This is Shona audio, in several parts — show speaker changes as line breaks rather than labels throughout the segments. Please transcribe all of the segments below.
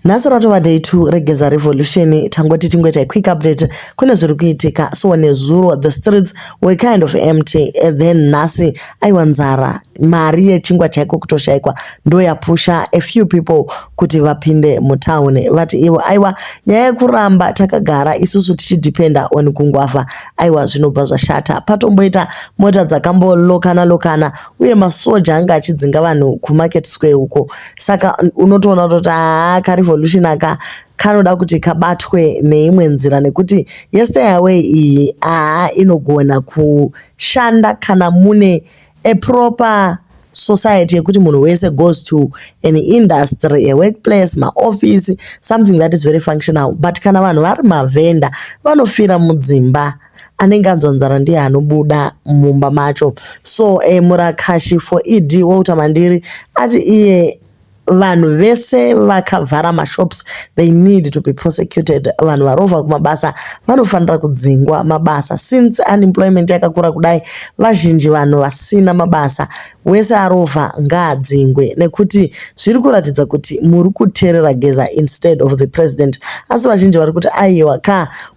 Nasarato day 2 regeza revolution tangoti tingweta quick update kune zviri kuitika. So nezuro the streets were kind of empty, then nasi aiwanzara mari yechingwa chaiko kutoshaikwa ndo yapusha a few people kuti vapinde mutown. Vati ivo aiwa nyaya yekuramba takagara isusu tichidependa on kungwafa aiwa zvinobva zvashata. Patomboita mota dzakambolokana uye masoja anga achidzinga vanhu kumarket square uko. Saka unotoona kuti revolution aka kanoda kuti kabatwe neimwe nzira nekuti yesterday away iyi inogona kushanda kana mune a proper society yekuti munhu wese goes to an industry, a workplace, ma office, something that is very functional. But kana vanhu vari mavenda vanofira mudzimba anenge anzonzara ndiye anobuda mumba macho. So Murakashi for ED Woutamandiri ati iye vanhu vese vakavhara mashops they need to be prosecuted. Vanhu varova kumabasa vanofanira kudzingwa mabasa. Since unemployment yakakura kudai vazhinji vanhu vasina mabasa wese arova ngaadzingwe nekuti zviri kuratidza kuti muri kuteerera geza instead of the president. Asi vazhinji vari kuti aiwa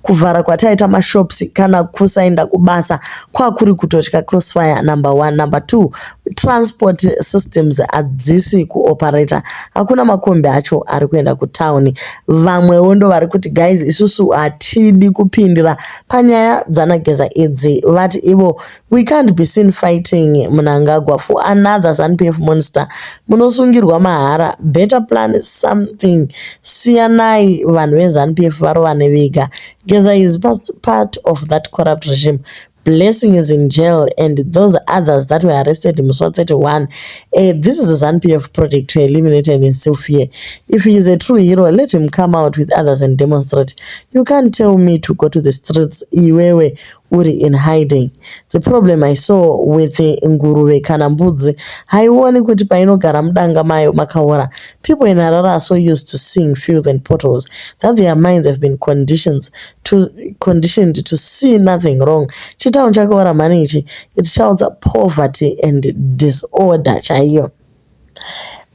kuvhara kwataita mashops kana kusaenda kubasa kwakuri kutotya crossfire. Number 1. Number 2, transport systems hadzisi kuoperate. Hakuna makombi acho ari kuenda kutown. Vamwewo ndo vari kuti guys isusu hatidi kupindira panyaya dzanageza idzi. Vati ivo we can't be seen fighting Mnangagwa for another ZANU-PF monster. Munosungirwa mahara. Better plan something. Siyanai vanhu veZANU-PF varovane vega. Geza is part of that corrupt regime. Blessing is in jail and those others that were arrested in Muswa 31. This is a ZANU-PF project to eliminate and instill fear. If he is a true hero, let him come out with others and demonstrate. You can't tell me to go to the streets iwewe uri in hiding. The problem I saw with Nguruve kana mbudzi haioni kuti painogara mudanga mayo makaora. People in Harare are so used to seeing filth and potholes that their minds have been conditioned to see nothing wrong. Chitaun chakaora manichi, it shouts poverty and disorder chaiyo.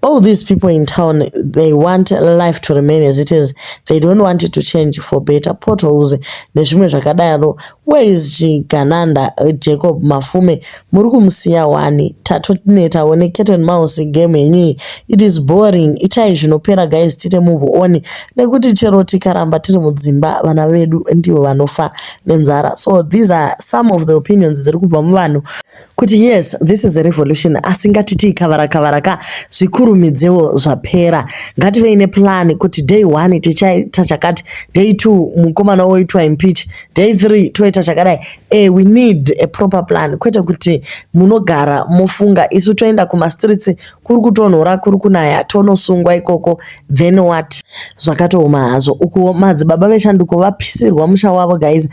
All these people in town, they want life to remain as it is. They don't want it to change for better. Potholes nezvimwe zvakadaro. Where is Chigananda Jacob Mafume? Muri kumusiya wani. Tatoneta one cat and mouse game yenyu. It is boring. Itai zvinopera guys, tite move on. Nekuti chero tikaramba tiri mudzimba vana vedu ndivo vanofa nenzara. So these are some of the opinions dziri kubva muvanhu kuti yes, this is a revolution. Asingatiti kavara zvikurumidzewo zvapera. Ngative ine plan kuti day 1 tichaita chakati, day 2 mukomana woitwa impeach, day 3 toita chakadai. We need a proper plan. Kwete kuti munogara mofunga isu toenda kuma streets kuri kutonhora kuri kunaya tonosungwa ikoko, then what? Zvakatooma hazvo. Uko madzibaba veshanduko vapisirwa musha wavo guys.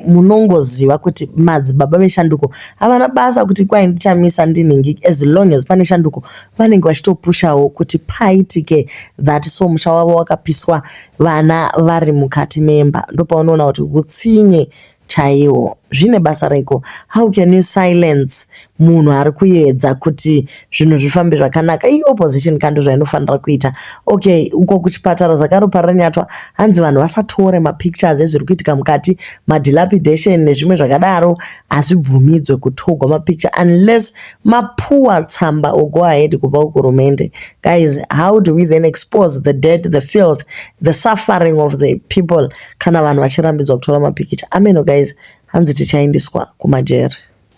Munongoziva kuti madzibaba veshanduko havana basa kuti kwai ndichamisa ndinhingi. As long as pane shanduko vanenge vachitopushawo kuti paitike that. So musha wavo wakapiswa vana vari mukati memba. Ndopaunoona kuti utsinye chaiwo. Zvine basa reko. How can you silence munhu ari kuedza kuti zvinhu zvifambe zvakanaka? I opposition kando zvainofanira kuita. Okay, uko kuchipatara zvakaroparanyatwa hanzi vanhu vasatore mapictures ezviri kuitika mukati, madilapidation nezvimwe zvakadaro hazvibvumidzwe kutogwa mapicture unless mapuwa tsamba go ahead kubva kuhurumende. Guys, how do we then expose the dead, the filth, the suffering of the people kana vanhu vachirambidzwa kutora mapicture? Ameno guys, hanzi tichaendeswa kumajeri.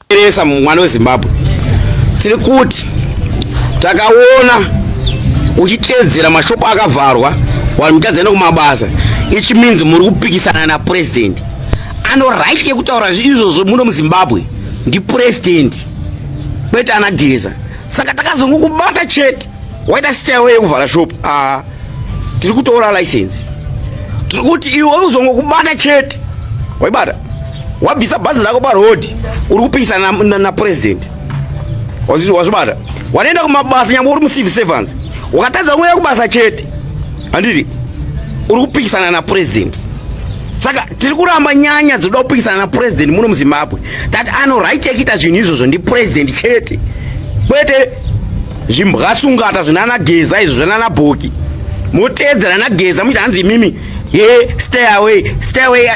Teresa mwana weZimbabwe tiri kuti takaona uchitedzera mashopu akavharwa vanhu mutadzenda kumabasa. Ichi means muri kupikisana na president. Ano right yekutaura izvozvo muno muZimbabwe ndi president kwete anageza. Saka takazongokubata chete waita style yekuvhara shopu. Tiri kutora license. Tiri kuti iwe uzongokubata chete waibata wabvisa bhazi rako paroad uri kupikisana na president. Wazvibata wanoenda kumabasa nyangwe uri mucivil servants wakatadza kuuya kubasa chete handiti uri kupikisana na president. Saka tiri kuramba nyanya dzinoda kupikisana na president muno muZimbabwe. Tati ano right yekuita zvinhu izvozvo ndi president chete kwete zvimbwasungata zvinana geza izvo zvinana bhoki. motedzera na Geza muti hanzi mimi stay away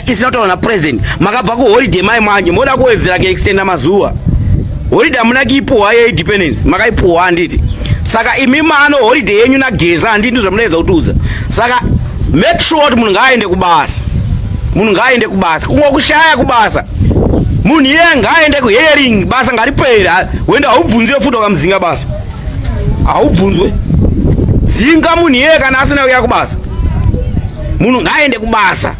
is not on a present makabva ku holiday mai manje moda kuwedzera ke extend mazuwa holiday amuna kiipuwa ye independence makaipuwa handiti saka imi mano holiday yenyu na Geza handiti zvamunawedza kutudza saka make sure kuti munhu ngaende kubasa kumwe kushaya kubasa munhu iye ngaende ku hearing basa ngaripera wenda haubvunzwe futi wakamzinga basa haubvunzwe dzinga munhu iye kana asina kuya kubasa munhu ngaende kubasa